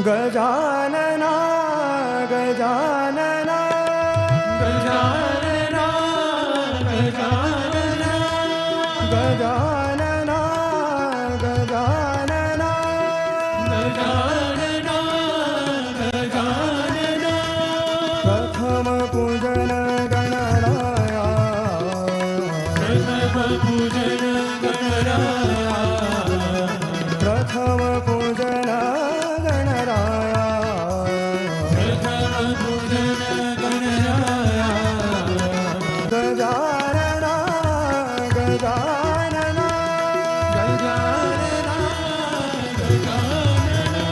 गजानना गजानना गजानना गजानना गजानना गजानना गजानना गजानना प्रथम पूजन गणराया प्रथम पूजन गणराया प्रथम पूजन गणराया प्रथम पूजन गणराया गजानना गजानना गजानना गजानना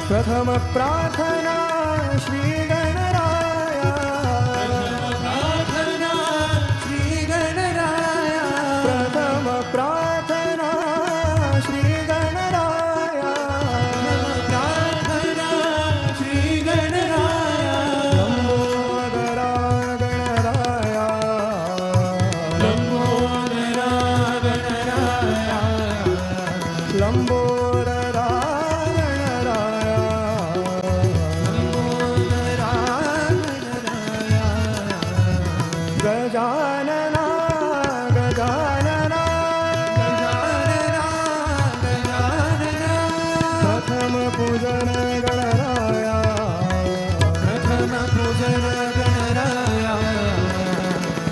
प्रथम प्रार्थना श्री गणराया प्रार्थना श्री गणराया प्रथम प्रार्थना श्री गणराया प्रार्थना श्री गणराया लंबोदरा गणराया लंबोदरा गणराया लंबोदरा गणराया लंबोदरा गणराया गजानना गजानना गजानना प्रथम पूजन गणराया प्रथम पूजन गणराया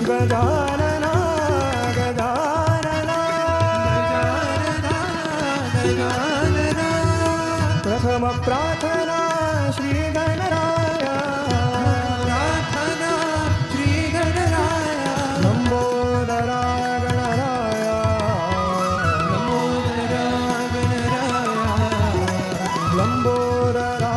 गजानना गजानना गजानना प्रथम प्रार्थना श्री गणराया प्रार्थना श्री गणराया लंबोदरा गणराया लंबोदरा गणराया लंबोदरा